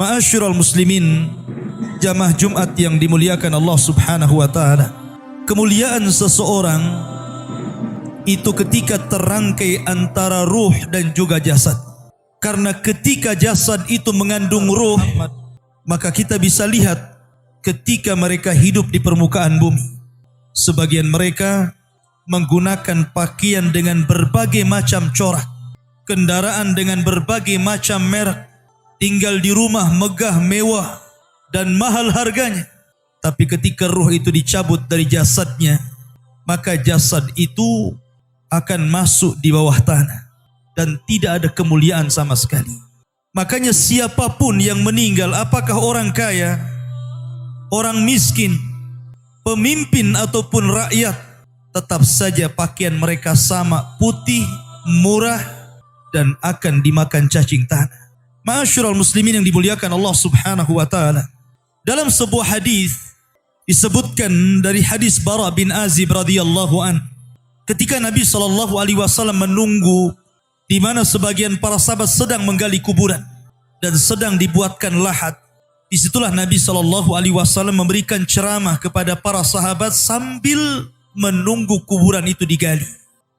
Ma'asyiral muslimin, jamaah Jumat yang dimuliakan Allah Subhanahu wa taala. Kemuliaan seseorang itu ketika terangkai antara ruh dan juga jasad. Karena ketika jasad itu mengandung ruh, maka kita bisa lihat ketika mereka hidup di permukaan bumi. Sebagian mereka menggunakan pakaian dengan berbagai macam corak, kendaraan dengan berbagai macam merek, tinggal di rumah megah mewah dan mahal harganya. Tapi ketika ruh itu dicabut dari jasadnya, maka jasad itu akan masuk di bawah tanah dan tidak ada kemuliaan sama sekali. Makanya siapapun yang meninggal, apakah orang kaya, orang miskin, pemimpin ataupun rakyat, tetap saja pakaian mereka sama, putih, murah, dan akan dimakan cacing tanah. Ma'asyiral muslimin yang dimuliakan Allah Subhanahu wa taala. Dalam sebuah hadis disebutkan dari hadis Bara bin Azib radhiyallahu an, ketika Nabi SAW menunggu di mana sebagian para sahabat sedang menggali kuburan dan sedang dibuatkan lahat, disitulah Nabi SAW memberikan ceramah kepada para sahabat sambil menunggu kuburan itu digali.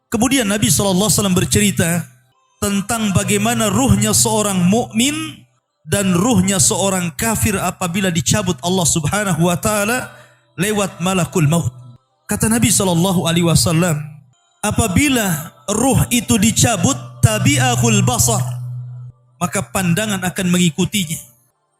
Kemudian Nabi SAW bercerita tentang bagaimana ruhnya seorang mukmin dan ruhnya seorang kafir apabila dicabut Allah Subhanahu wa taala lewat malakul maut. Kata Nabi SAW, apabila ruh itu dicabut, tabi'ahul basar, maka pandangan akan mengikutinya.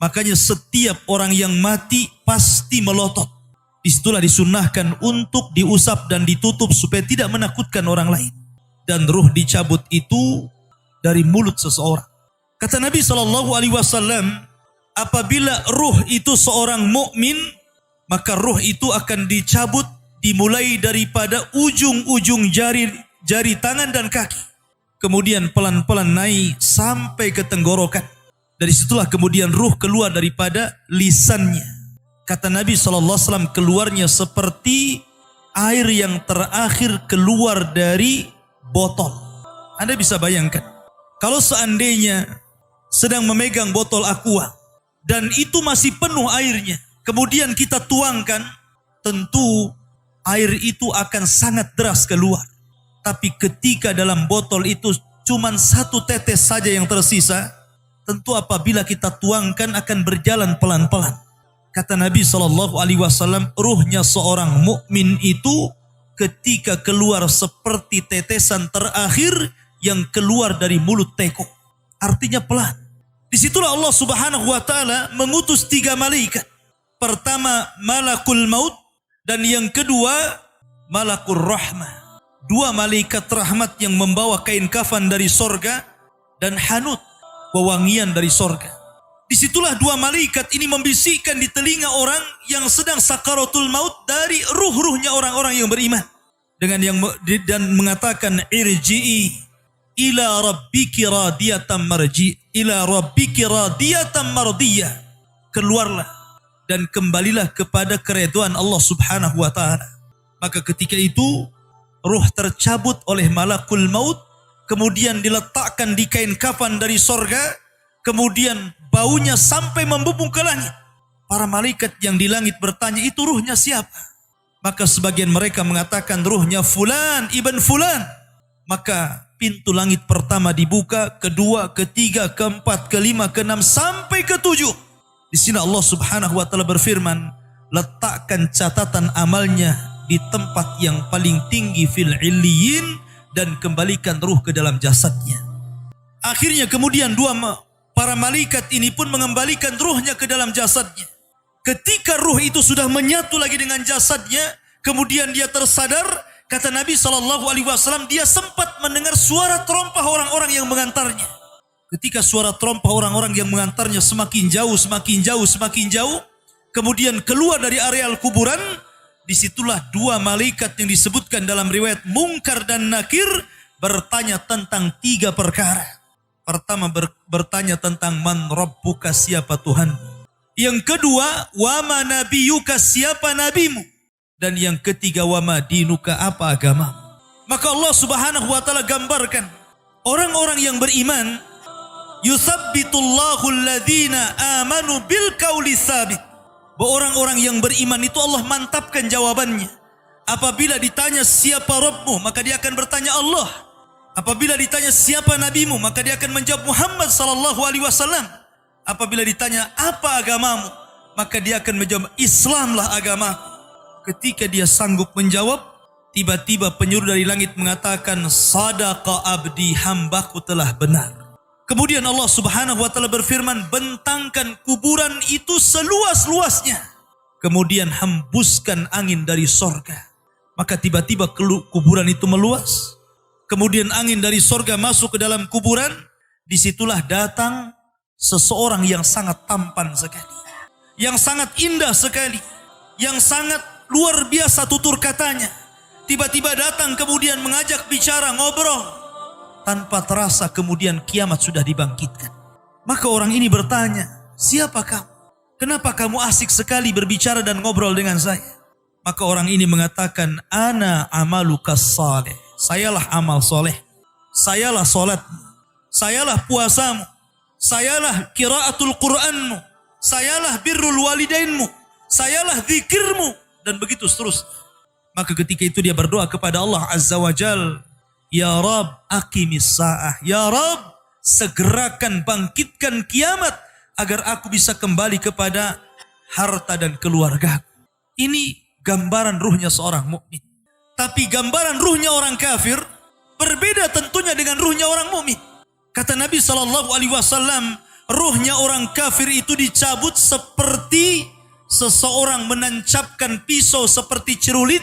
Makanya setiap orang yang mati pasti melotot. Disitulah disunnahkan untuk diusap dan ditutup supaya tidak menakutkan orang lain. Dan ruh dicabut itu dari mulut seseorang. Kata Nabi SAW, apabila ruh itu seorang mukmin, maka ruh itu akan dicabut dimulai daripada ujung-ujung jari tangan dan kaki. Kemudian pelan-pelan naik sampai ke tenggorokan. Dari situlah kemudian ruh keluar daripada lisannya. Kata Nabi SAW, keluarnya seperti air yang terakhir keluar dari botol. Anda bisa bayangkan, kalau seandainya sedang memegang botol aqua dan itu masih penuh airnya, kemudian kita tuangkan, tentu air itu akan sangat deras keluar. Tapi ketika dalam botol itu cuma satu tetes saja yang tersisa, tentu apabila kita tuangkan akan berjalan pelan-pelan. Kata Nabi SAW, ruhnya seorang mukmin itu ketika keluar seperti tetesan terakhir yang keluar dari mulut teko. Artinya pelan. Disitulah Allah Subhanahu wa taala mengutus 3 malaikat. Pertama malakul maut dan yang kedua malakul rahmah. 2 malaikat rahmat yang membawa kain kafan dari sorga dan hanut, wewangian dari sorga. Disitulah 2 malaikat ini membisikkan di telinga orang yang sedang sakaratul maut dari ruh-ruhnya orang-orang yang beriman. Dan mengatakan irji'i ila rabbiki radiyatan marji, ila rabbiki radiyatan mardiyah. Keluarlah dan kembalilah kepada keridhaan Allah Subhanahu wa taala. Maka ketika itu ruh tercabut oleh malakul maut, kemudian diletakkan di kain kafan dari sorga, kemudian baunya sampai membubung ke langit. Para malaikat yang di langit bertanya, itu ruhnya siapa? Maka sebagian mereka mengatakan ruhnya fulan ibn fulan. Maka pintu langit pertama dibuka, kedua, ketiga, keempat, kelima, keenam, sampai ketujuh. Di sini Allah Subhanahu wa taala berfirman, letakkan catatan amalnya di tempat yang paling tinggi fil illiyin dan kembalikan ruh ke dalam jasadnya. Akhirnya kemudian para malaikat ini pun mengembalikan ruhnya ke dalam jasadnya. Ketika ruh itu sudah menyatu lagi dengan jasadnya, kemudian dia tersadar. Kata Nabi SAW, dia sempat mendengar suara terompah orang-orang yang mengantarnya. Ketika suara terompah orang-orang yang mengantarnya semakin jauh, semakin jauh, semakin jauh, kemudian keluar dari areal kuburan, disitulah 2 malaikat yang disebutkan dalam riwayat Munkar dan Nakir bertanya tentang 3 perkara. Pertama bertanya tentang man rabbuka, siapa Tuhan. Yang kedua, wa ma nabiyuka, siapa nabimu? Dan yang ketiga, wa ma dinuka, apa agama? Maka Allah Subhanahu wa taala gambarkan orang-orang yang beriman, yusabbitullahu alladhina amanu bil qauli tsabit. Orang-orang yang beriman itu Allah mantapkan jawabannya. Apabila ditanya siapa Rabbmu, maka dia akan bertanya Allah. Apabila ditanya siapa nabimu, maka dia akan menjawab Muhammad sallallahu alaihi wasallam. Apabila ditanya apa agamamu, maka dia akan menjawab Islamlah agama. Ketika dia sanggup menjawab, tiba-tiba penyuruh dari langit mengatakan, sadaqa abdi, hambaku telah benar. Kemudian Allah Subhanahu wa taala berfirman, bentangkan kuburan itu seluas-luasnya. Kemudian hembuskan angin dari sorga. Maka tiba-tiba kuburan itu meluas. Kemudian angin dari sorga masuk ke dalam kuburan. Disitulah datang seseorang yang sangat tampan sekali, yang sangat indah sekali, yang sangat luar biasa tutur katanya. Tiba-tiba datang kemudian mengajak bicara, ngobrol. Tanpa terasa kemudian kiamat sudah dibangkitkan. Maka orang ini bertanya, siapa kamu? Kenapa kamu asik sekali berbicara dan ngobrol dengan saya? Maka orang ini mengatakan, ana amalukas saleh. Sayalah amal soleh. Sayalah solatmu. Sayalah puasamu. Sayalah qiraatul Qur'anmu. Sayalah birrul walidainmu. Sayalah zikirmu. Dan begitu seterusnya. Maka ketika itu dia berdoa kepada Allah Azza wa Jal. Ya Rab, aqimis sa'ah. Ya Rab, segerakan bangkitkan kiamat. Agar aku bisa kembali kepada harta dan keluarga. Ini gambaran ruhnya seorang mukmin. Tapi gambaran ruhnya orang kafir berbeda tentunya dengan ruhnya orang mukmin. Kata Nabi SAW, ruhnya orang kafir itu dicabut seperti seseorang menancapkan pisau seperti cerulit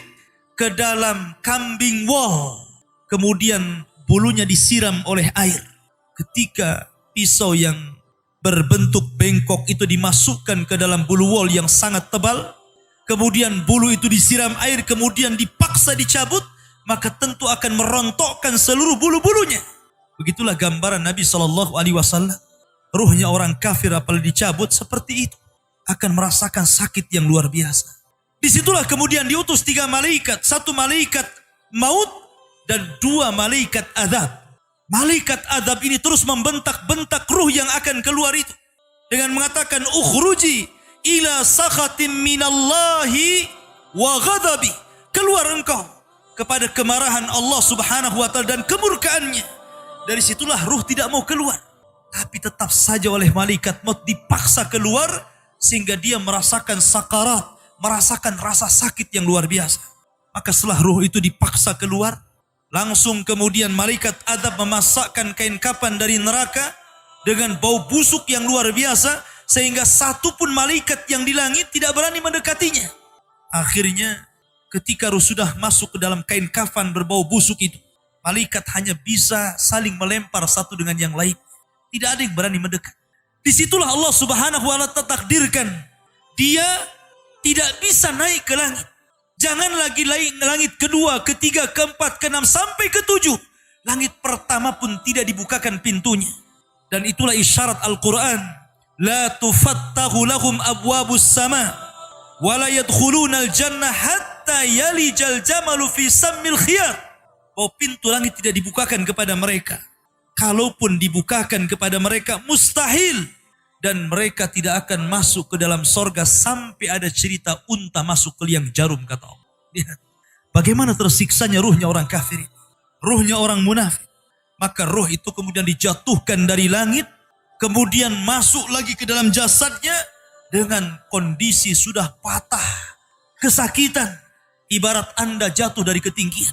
ke dalam kambing wol. Kemudian bulunya disiram oleh air. Ketika pisau yang berbentuk bengkok itu dimasukkan ke dalam bulu wol yang sangat tebal, kemudian bulu itu disiram air, kemudian dipaksa dicabut, maka tentu akan merontokkan seluruh bulu-bulunya. Begitulah gambaran Nabi SAW. Ruhnya orang kafir apabila dicabut seperti itu, akan merasakan sakit yang luar biasa. Disitulah kemudian diutus 3 malaikat. 1 malaikat maut dan 2 malaikat azab. Malaikat azab ini terus membentak-bentak ruh yang akan keluar itu. Dengan mengatakan, ukhruji ila sakhatim minallahi wa ghadabi. Keluar engkau kepada kemarahan Allah Subhanahu wa taala dan kemurkaannya. Dari situlah ruh tidak mau keluar. Tapi tetap saja oleh malaikat maut dipaksa keluar. Sehingga dia merasakan sakarat. Merasakan rasa sakit yang luar biasa. Maka setelah ruh itu dipaksa keluar. Langsung kemudian malaikat azab memasakkan kain kafan dari neraka. Dengan bau busuk yang luar biasa. Sehingga satu pun malaikat yang di langit tidak berani mendekatinya. Akhirnya ketika ruh sudah masuk ke dalam kain kafan berbau busuk itu. Malaikat hanya bisa saling melempar satu dengan yang lain. Tidak ada yang berani mendekat. Disitulah Allah Subhanahu wa ta'ala takdirkan. Dia tidak bisa naik ke langit. Jangan lagi langit kedua, ketiga, keempat, keenam, sampai ketujuh. Langit pertama pun tidak dibukakan pintunya. Dan itulah isyarat Al-Quran. La tufattahu lahum abwabus sama. Wa la yadkhuluna al-jannah hatta yalijal jamalu fi sammil khiyar. Bahwa pintu langit tidak dibukakan kepada mereka. Kalaupun dibukakan kepada mereka, mustahil. Dan mereka tidak akan masuk ke dalam sorga sampai ada cerita unta masuk ke liang jarum, kata Allah. Lihat, bagaimana tersiksanya ruhnya orang kafir, ruhnya orang munafik. Maka ruh itu kemudian dijatuhkan dari langit, kemudian masuk lagi ke dalam jasadnya dengan kondisi sudah patah, kesakitan, ibarat Anda jatuh dari ketinggian.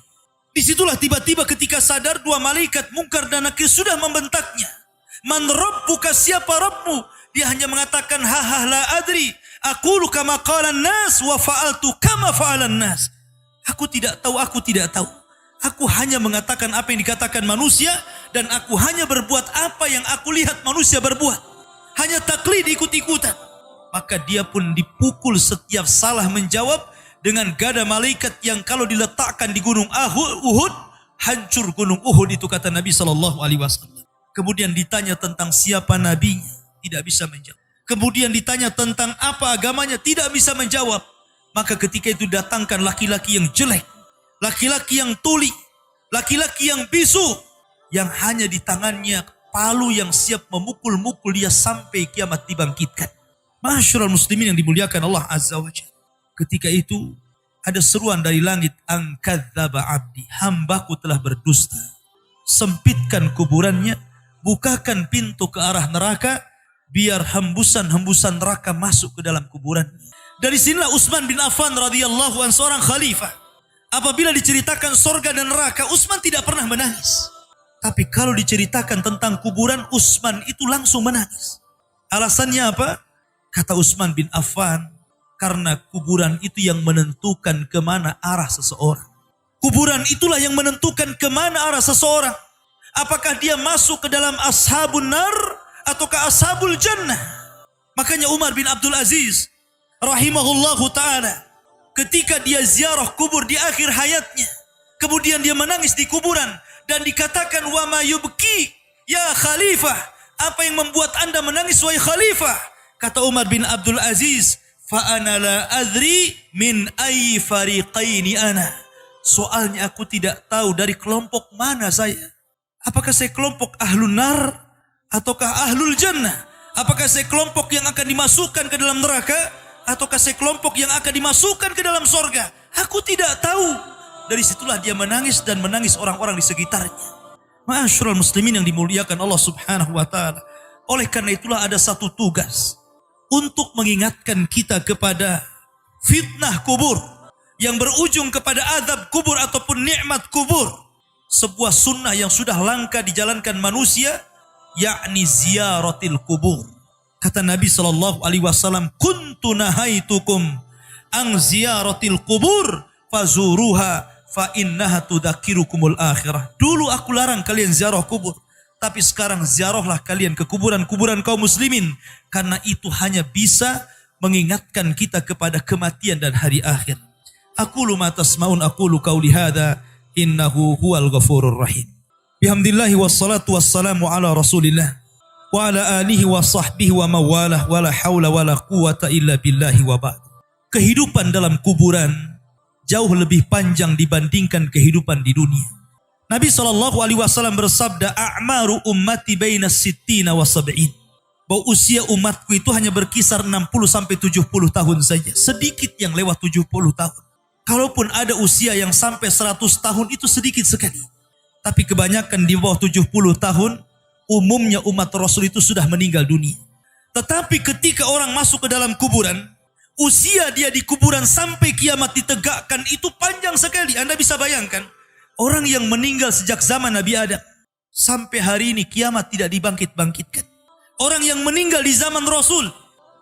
Disitulah tiba-tiba ketika sadar 2 malaikat Munkar dan Nakir sudah membentaknya. Man rabbuka, siapa Rabbmu? Dia hanya mengatakan ha la adri. Aqulu kama qalan nas wa fa'altu kama fa'alan nas. Aku tidak tahu, aku tidak tahu. Aku hanya mengatakan apa yang dikatakan manusia dan aku hanya berbuat apa yang aku lihat manusia berbuat. Hanya taklid, ikut-ikutan. Maka dia pun dipukul setiap salah menjawab dengan gada malaikat yang kalau diletakkan di gunung Uhud, hancur gunung Uhud itu, kata Nabi SAW. Kemudian ditanya tentang siapa nabinya, tidak bisa menjawab. Kemudian ditanya tentang apa agamanya, tidak bisa menjawab. Maka ketika itu datangkan laki-laki yang jelek, laki-laki yang tuli, laki-laki yang bisu, yang hanya di tangannya palu yang siap memukul-mukul dia sampai kiamat dibangkitkan. Ma'asyiral muslimin yang dimuliakan Allah Azza wa Jalla. Ketika itu ada seruan dari langit, angkadzaba abdi, hambaku telah berdusta. Sempitkan kuburannya, bukakan pintu ke arah neraka, biar hembusan-hembusan neraka masuk ke dalam kuburan. Dari sinilah Utsman bin Affan radhiyallahu anhu, seorang khalifah, apabila diceritakan sorga dan neraka, Utsman tidak pernah menangis. Tapi kalau diceritakan tentang kuburan, Utsman itu langsung menangis. Alasannya apa? Kata Utsman bin Affan, karena kuburan itu yang menentukan kemana arah seseorang. Kuburan itulah yang menentukan kemana arah seseorang. Apakah dia masuk ke dalam ashabun nar ataukah ashabul jannah. Makanya Umar bin Abdul Aziz rahimahullahu ta'ala, ketika dia ziarah kubur di akhir hayatnya, kemudian dia menangis di kuburan dan dikatakan, wa ma yubki ya khalifah, apa yang membuat anda menangis wahai khalifah? Kata Umar bin Abdul Aziz, fa ana la adri min ayyi fariqaini ana. Soalnya aku tidak tahu dari kelompok mana saya. Apakah saya kelompok ahlun nar ataukah ahlul jannah? Apakah saya kelompok yang akan dimasukkan ke dalam neraka ataukah saya kelompok yang akan dimasukkan ke dalam sorga? Aku tidak tahu. Dari situlah dia menangis dan menangis orang-orang di sekitarnya. Ma'asyiral muslimin yang dimuliakan Allah Subhanahu wa taala. Oleh karena itulah ada satu tugas untuk mengingatkan kita kepada fitnah kubur yang berujung kepada azab kubur ataupun nikmat kubur. Sebuah sunnah yang sudah langka dijalankan manusia, yakni ziyaratil kubur. Kata Nabi SAW, kuntu nahaitukum ang ziyaratil kubur fazuruha fa innaha tudzakirukumul akhirah. Dulu aku larang kalian ziarah kubur, tapi sekarang ziarahlah kalian ke kuburan-kuburan kaum muslimin, karena itu hanya bisa mengingatkan kita kepada kematian dan hari akhir. Aqulu ma tasma'un, aqulu qauli hadza, innahu huwal ghafurur rahim. Bihamdillahi wassalatu wassalamu ala rasulillah wa ala alihi wa sahbihi wa mawalah wa la hawla wa la quwata illa billahi wa ba'd. Kehidupan dalam kuburan jauh lebih panjang dibandingkan kehidupan di dunia. Nabi SAW bersabda, a'maru ummati baina sittina wa sab'in. Bahwa usia umatku itu hanya berkisar 60 sampai 70 tahun saja. Sedikit yang lewat 70 tahun. Kalaupun ada usia yang sampai 100 tahun itu sedikit sekali. Tapi kebanyakan di bawah 70 tahun, umumnya umat Rasul itu sudah meninggal dunia. Tetapi ketika orang masuk ke dalam kuburan, usia dia di kuburan sampai kiamat ditegakkan itu panjang sekali. Anda bisa bayangkan, orang yang meninggal sejak zaman Nabi Adam sampai hari ini kiamat tidak dibangkit-bangkitkan. Orang yang meninggal di zaman Rasul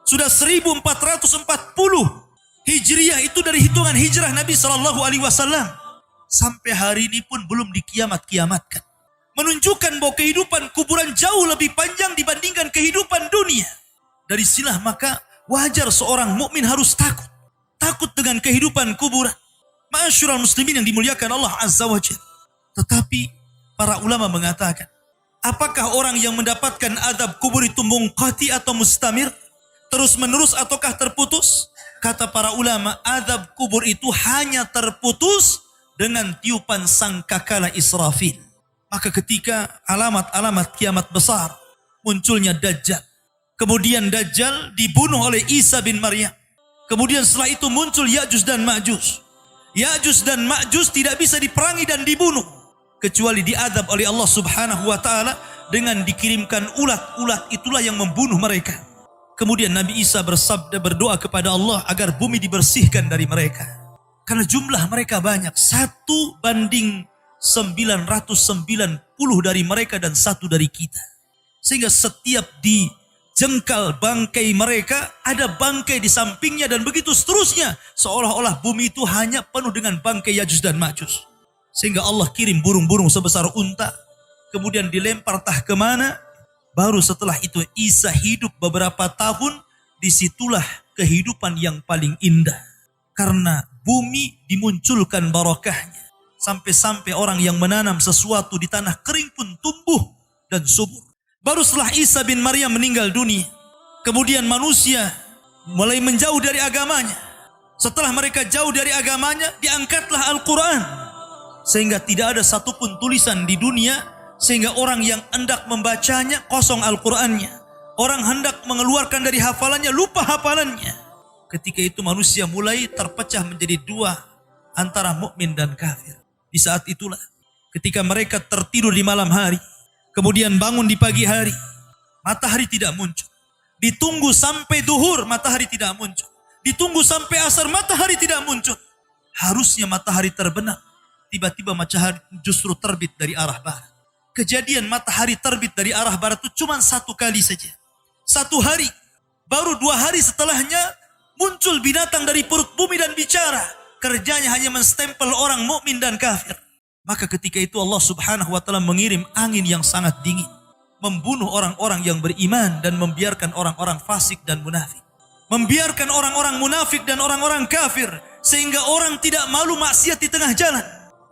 sudah 1440 Hijriah, itu dari hitungan hijrah Nabi SAW. Sampai hari ini pun belum dikiamat-kiamatkan. Menunjukkan bahwa kehidupan kuburan jauh lebih panjang dibandingkan kehidupan dunia. Dari sinilah maka wajar seorang mukmin harus takut. Takut dengan kehidupan kuburan. Ma'asyiral muslimin yang dimuliakan Allah Azza wa Jalla. Tetapi para ulama mengatakan, apakah orang yang mendapatkan adab kubur itu munqati atau mustamir? Terus menerus ataukah terputus? Kata para ulama, azab kubur itu hanya terputus dengan tiupan sangkakala Israfil. Maka ketika alamat-alamat kiamat besar, munculnya Dajjal. Kemudian Dajjal dibunuh oleh Isa bin Maryam. Kemudian setelah itu muncul Ya'juj dan Ma'juj. Ya'juj dan Ma'juj tidak bisa diperangi dan dibunuh, kecuali diadab oleh Allah Subhanahu wa ta'ala dengan dikirimkan ulat-ulat, itulah yang membunuh mereka. Kemudian Nabi Isa bersabda, berdoa kepada Allah agar bumi dibersihkan dari mereka. Karena jumlah mereka banyak. 1:990 dari mereka dan 1 dari kita. Sehingga setiap dijengkal bangkai mereka, ada bangkai di sampingnya dan begitu seterusnya. Seolah-olah bumi itu hanya penuh dengan bangkai Ya'juj dan Ma'juj. Sehingga Allah kirim burung-burung sebesar unta. Kemudian dilempar entah kemana. Baru setelah itu Isa hidup beberapa tahun, disitulah kehidupan yang paling indah. Karena bumi dimunculkan barakahnya. Sampai-sampai orang yang menanam sesuatu di tanah kering pun tumbuh dan subur. Baru setelah Isa bin Maryam meninggal dunia, Kemudian manusia mulai menjauh dari agamanya. Setelah mereka jauh dari agamanya, diangkatlah Al-Quran. Sehingga tidak ada satupun tulisan di dunia, sehingga orang yang hendak membacanya kosong Al-Qurannya. Orang hendak mengeluarkan dari hafalannya, lupa hafalannya. Ketika itu manusia mulai terpecah menjadi dua, antara mukmin dan kafir. Di saat itulah, ketika mereka tertidur di malam hari, kemudian bangun di pagi hari, matahari tidak muncul. Ditunggu sampai duhur, matahari tidak muncul. Ditunggu sampai asar, matahari tidak muncul. Harusnya matahari terbenam. Tiba-tiba matahari justru terbit dari arah barat. Kejadian matahari terbit dari arah barat itu cuma satu kali saja. Satu hari. Baru 2 hari setelahnya muncul binatang dari perut bumi dan bicara. Kerjanya hanya menstempel orang mukmin dan kafir. Maka ketika itu Allah Subhanahu wa taala mengirim angin yang sangat dingin, membunuh orang-orang yang beriman dan membiarkan orang-orang fasik dan munafik. Membiarkan orang-orang munafik dan orang-orang kafir, sehingga orang tidak malu maksiat di tengah jalan.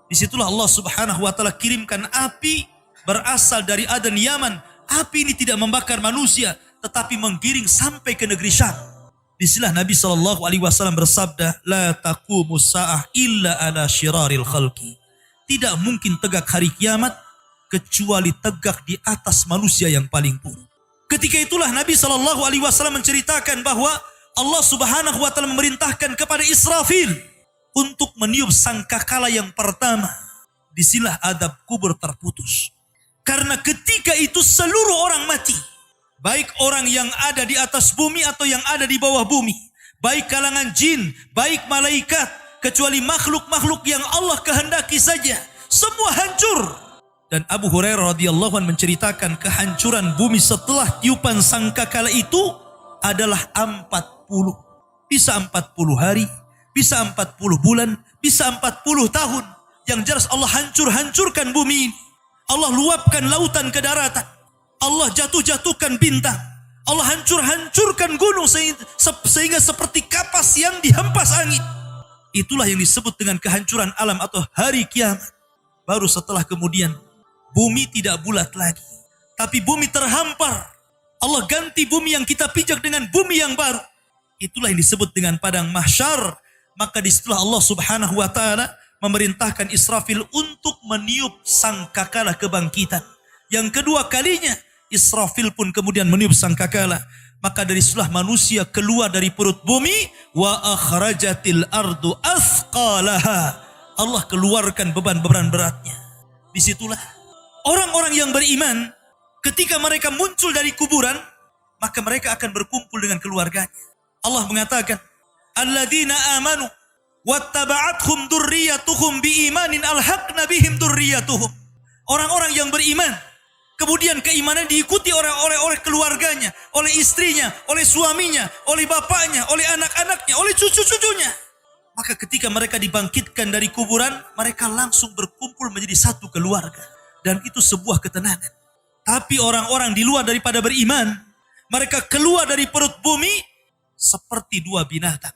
Disitulah Allah Subhanahu wa taala kirimkan api berasal dari Aden Yaman. Api ini tidak membakar manusia, tetapi menggiring sampai ke negeri Syam. Disinilah Nabi SAW bersabda, La taqumus sa'ah illa ala syiraril khalqi. Tidak mungkin tegak hari kiamat kecuali tegak di atas manusia yang paling buruk. Ketika itulah Nabi SAW menceritakan bahwa Allah Subhanahu wa taala memerintahkan kepada Israfil untuk meniup sangkakala yang pertama. Disinilah adab kubur terputus. Karena ketika itu seluruh orang mati. Baik orang yang ada di atas bumi atau yang ada di bawah bumi. Baik kalangan jin, baik malaikat. Kecuali makhluk-makhluk yang Allah kehendaki saja. Semua hancur. Dan Abu Hurairah radhiyallahu anhu menceritakan kehancuran bumi setelah tiupan sangkakala itu adalah 40. Bisa 40 hari, bisa 40 bulan, bisa 40 tahun. Yang jelas Allah hancurkan bumi ini. Allah luapkan lautan ke daratan. Allah jatuhkan bintang. Allah hancurkan gunung sehingga seperti kapas yang dihempas angin. Itulah yang disebut dengan kehancuran alam atau hari kiamat. Baru setelah kemudian bumi tidak bulat lagi, tapi bumi terhampar. Allah ganti bumi yang kita pijak dengan bumi yang baru. Itulah yang disebut dengan padang mahsyar. Maka disitulah Allah Subhanahu wa taala memerintahkan Israfil untuk meniup sangkakala kebangkitan. Yang kedua kalinya Israfil pun kemudian meniup sangkakala. Maka dari situlah manusia keluar dari perut bumi. Wa akhrajatil ardu athqalaha. Allah keluarkan beban-beban beratnya. Disitulah orang-orang yang beriman, ketika mereka muncul dari kuburan, maka mereka akan berkumpul dengan keluarganya. Allah mengatakan, Alladzina amanu wattaba'athum dzurriyyatuhum biimanin alhaqna bihim dzurriyyatuhum. Orang-orang yang beriman, kemudian keimanan diikuti oleh keluarganya, oleh istrinya, oleh suaminya, oleh bapaknya, oleh anak-anaknya, oleh cucu-cucunya. Maka ketika mereka dibangkitkan dari kuburan, mereka langsung berkumpul menjadi satu keluarga. Dan itu sebuah ketenangan. Tapi orang-orang di luar daripada beriman, mereka keluar dari perut bumi seperti dua binatang.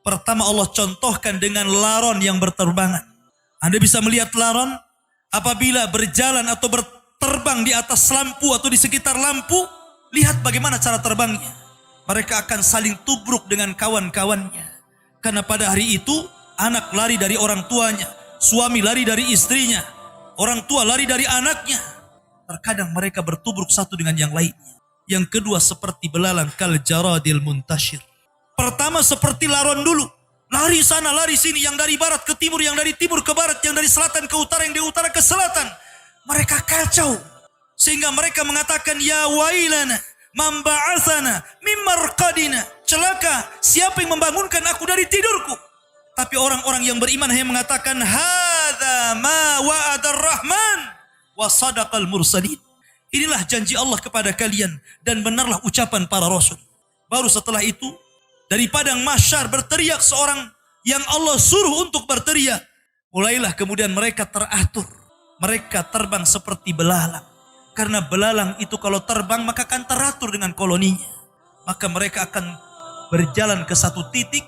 Pertama Allah contohkan dengan laron yang berterbangan. Anda bisa melihat laron apabila berjalan atau berterbang di atas lampu atau di sekitar lampu. Lihat bagaimana cara terbangnya. Mereka akan saling tubruk dengan kawan-kawannya. Karena pada hari itu anak lari dari orang tuanya, suami lari dari istrinya, orang tua lari dari anaknya. Terkadang mereka bertubruk satu dengan yang lainnya. Yang kedua seperti belalang kal jaradil muntashir. Pertama seperti laron dulu. Lari sana, lari sini. Yang dari barat ke timur, yang dari timur ke barat, yang dari selatan ke utara, yang dari utara ke selatan. Mereka kacau. Sehingga mereka mengatakan, Ya wailana, man ba'athana, mim marqadina. Celaka, siapa yang membangunkan aku dari tidurku? Tapi orang-orang yang beriman hanya mengatakan, Hadza ma wa'adar rahman wa sadaqal mursalin. Inilah janji Allah kepada kalian dan benarlah ucapan para rasul. Baru setelah itu dari padang mahsyar berteriak seorang yang Allah suruh untuk berteriak. Mulailah kemudian mereka teratur. Mereka terbang seperti belalang. Karena belalang itu kalau terbang maka akan teratur dengan koloninya. Maka mereka akan berjalan ke satu titik.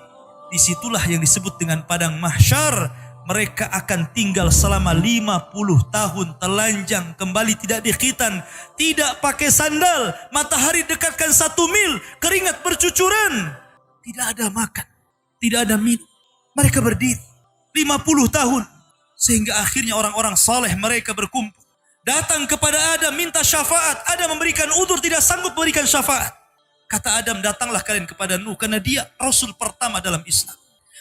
Disitulah yang disebut dengan padang mahsyar. mereka akan tinggal selama 50 tahun telanjang, kembali tidak dikhitan, tidak pakai sandal, matahari dekatkan 1 mil, keringat bercucuran, tidak ada makan, tidak ada minum. Mereka berdiri 50 tahun sehingga akhirnya orang-orang saleh mereka berkumpul, datang kepada Adam minta syafaat. Adam memberikan udzur, tidak sanggup memberikan syafaat. Kata Adam, datanglah kalian kepada Nuh karena dia rasul pertama dalam Islam,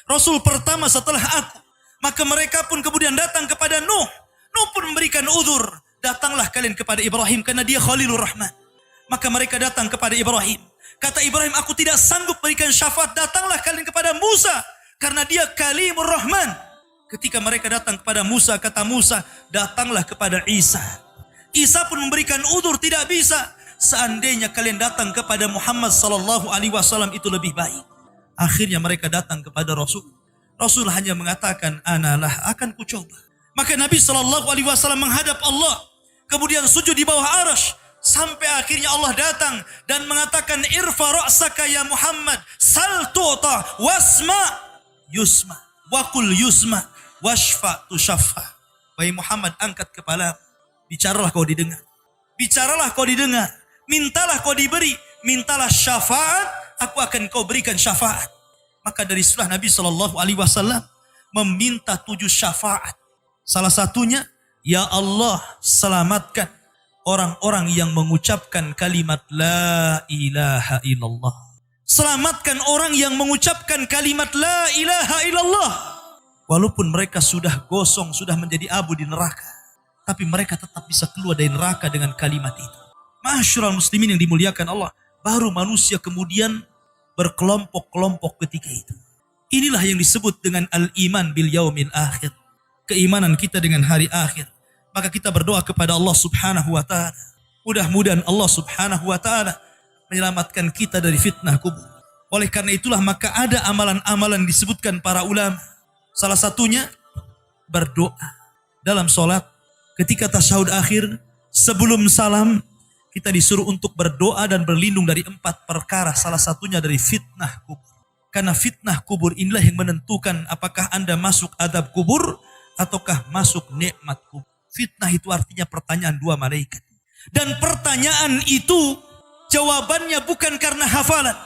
rasul pertama setelah aku. Maka mereka pun kemudian datang kepada Nuh. Nuh pun memberikan udzur, datanglah kalian kepada Ibrahim karena dia Khalilur Rahman. Maka mereka datang kepada Ibrahim. Kata Ibrahim, aku tidak sanggup berikan syafaat, datanglah kalian kepada Musa karena dia Kalimur Rahman. Ketika mereka datang kepada Musa, kata Musa, datanglah kepada Isa. Isa pun memberikan udzur, tidak bisa. Seandainya kalian datang kepada Muhammad sallallahu alaihi wasallam itu lebih baik. Akhirnya mereka datang kepada Rasul. Rasul hanya mengatakan, analah, akan kucoba. Maka Nabi sallallahu alaihi wasallam menghadap Allah, kemudian sujud di bawah arasy, sampai akhirnya Allah datang dan mengatakan, irfa ra'saka ya Muhammad, sal tu'ta, wasma yusma, wakul yusma, washfa tushaffa. Wahai Muhammad, angkat kepala, bicaralah kau didengar. Bicaralah kau didengar. Mintalah kau diberi. Mintalah syafaat, aku akan kau berikan syafaat. Maka dari setelah Nabi SAW meminta 7 syafaat. Salah satunya, ya Allah, selamatkan orang-orang yang mengucapkan kalimat la ilaha illallah. Selamatkan orang yang mengucapkan kalimat la ilaha illallah. Walaupun mereka sudah gosong, sudah menjadi abu di neraka, tapi mereka tetap bisa keluar dari neraka dengan kalimat itu. Ma'asyiral muslimin yang dimuliakan Allah, baru manusia kemudian berkelompok-kelompok ketika itu. Inilah yang disebut dengan al-iman bil yaumil akhir. Keimanan kita dengan hari akhir. Maka kita berdoa kepada Allah subhanahu wa ta'ala. Mudah-mudahan Allah subhanahu wa ta'ala menyelamatkan kita dari fitnah kubur. Oleh karena itulah maka ada amalan-amalan disebutkan para ulama. Salah satunya berdoa dalam sholat. Ketika tasyahud akhir, sebelum salam, kita disuruh untuk berdoa dan berlindung dari 4 perkara. Salah satunya dari fitnah kubur. Karena fitnah kubur inilah yang menentukan apakah Anda masuk adab kubur ataukah masuk nikmat kubur. Fitnah itu artinya pertanyaan 2 malaikat. Dan pertanyaan itu jawabannya bukan karena hafalan.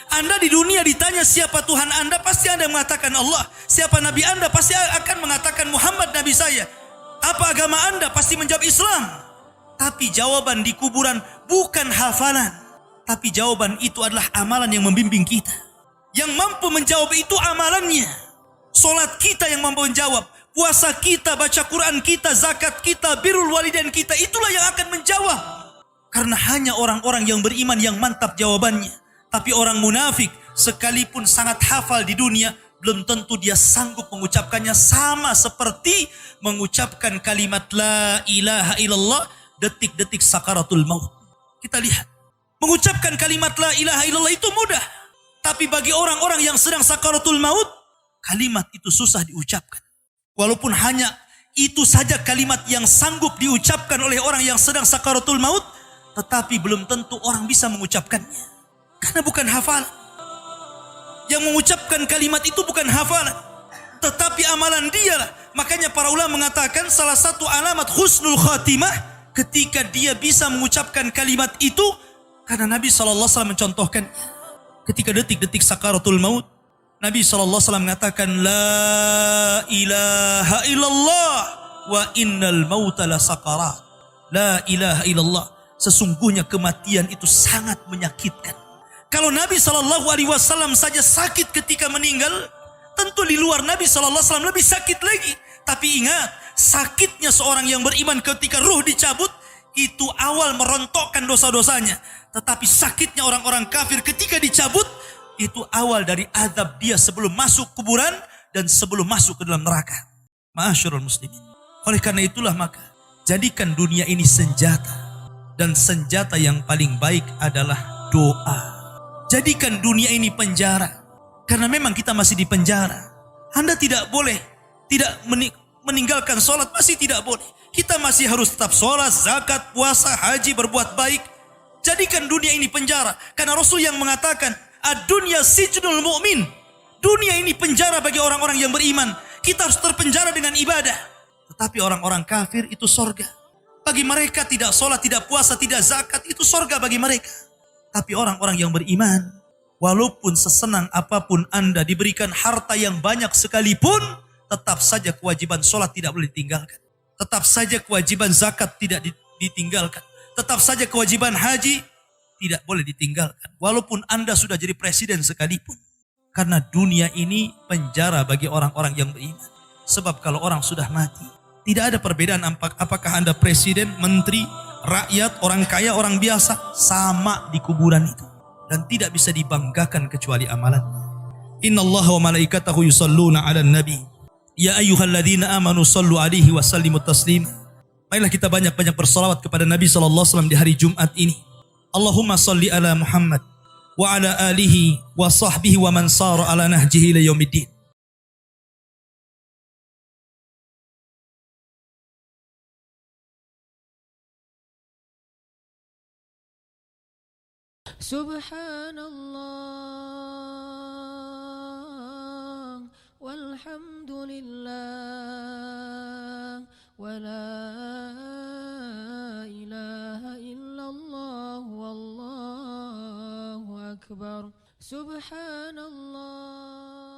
Anda di dunia ditanya siapa Tuhan Anda, pasti Anda mengatakan Allah. Siapa Nabi Anda, pasti akan mengatakan Muhammad Nabi saya. Apa agama Anda, pasti menjawab Islam. Tapi jawaban di kuburan bukan hafalan. Tapi jawaban itu adalah amalan yang membimbing kita. Yang mampu menjawab itu amalannya. Solat kita yang mampu menjawab. Puasa kita, baca Quran kita, zakat kita, birrul walidain kita. Itulah yang akan menjawab. Karena hanya orang-orang yang beriman yang mantap jawabannya. Tapi orang munafik sekalipun sangat hafal di dunia, belum tentu dia sanggup mengucapkannya, sama seperti mengucapkan kalimat la ilaha illallah detik-detik sakaratul maut. Kita lihat, mengucapkan kalimat la ilaha illallah itu mudah. Tapi bagi orang-orang yang sedang sakaratul maut, kalimat itu susah diucapkan. Walaupun hanya itu saja kalimat yang sanggup diucapkan oleh orang yang sedang sakaratul maut, tetapi belum tentu orang bisa mengucapkannya. Karena bukan hafalan. Yang mengucapkan kalimat itu bukan hafalan, tetapi amalan dialah. Makanya para ulama mengatakan salah satu alamat husnul khatimah ketika dia bisa mengucapkan kalimat itu, karena Nabi SAW mencontohkan ketika detik-detik sakaratul maut, Nabi SAW mengatakan la ilaha illallah wa innal mauta la sakarat. La ilaha illallah, sesungguhnya kematian itu sangat menyakitkan. Kalau Nabi SAW saja sakit ketika meninggal, tentu di luar Nabi SAW lebih sakit lagi. Tapi ingat, sakitnya seorang yang beriman ketika ruh dicabut, itu awal merontokkan dosa-dosanya. Tetapi sakitnya orang-orang kafir ketika dicabut, itu awal dari azab dia sebelum masuk kuburan dan sebelum masuk ke dalam neraka. Ma'asyiral muslimin. Oleh karena itulah maka, jadikan dunia ini senjata. Dan senjata yang paling baik adalah doa. Jadikan dunia ini penjara. Karena memang kita masih di penjara. Anda tidak boleh tidak meninggalkan sholat, masih tidak boleh. Kita masih harus tetap sholat, zakat, puasa, haji, berbuat baik. Jadikan dunia ini penjara. Karena Rasul yang mengatakan, ad-dunya sijnul mu'min. Dunia ini penjara bagi orang-orang yang beriman. Kita harus terpenjara dengan ibadah. Tetapi orang-orang kafir itu sorga. Bagi mereka tidak sholat, tidak puasa, tidak zakat, itu sorga bagi mereka. Tapi orang-orang yang beriman, walaupun sesenang apapun Anda diberikan harta yang banyak sekalipun, tetap saja kewajiban sholat tidak boleh ditinggalkan. Tetap saja kewajiban zakat tidak ditinggalkan. Tetap saja kewajiban haji tidak boleh ditinggalkan. Walaupun Anda sudah jadi presiden sekalipun. Karena dunia ini penjara bagi orang-orang yang beriman. Sebab kalau orang sudah mati, tidak ada perbedaan apakah Anda presiden, menteri, rakyat, orang kaya, orang biasa. Sama di kuburan itu. Dan tidak bisa dibanggakan kecuali amalannya. Inna Allah wa malaikatahu yusalluna ala nabi. Ya ayyuhalladzina amanu sallu alaihi wa sallimu taslima. Marilah kita banyak-banyak bersalawat kepada Nabi SAW di hari Jumat ini. Allahumma salli ala Muhammad wa ala alihi wa sahbihi wa man sara ala nahjihi ila yaumiddin. Subhanallah walhamdulillah wa la ilaha illallah wallahu akbar. Subhanallah.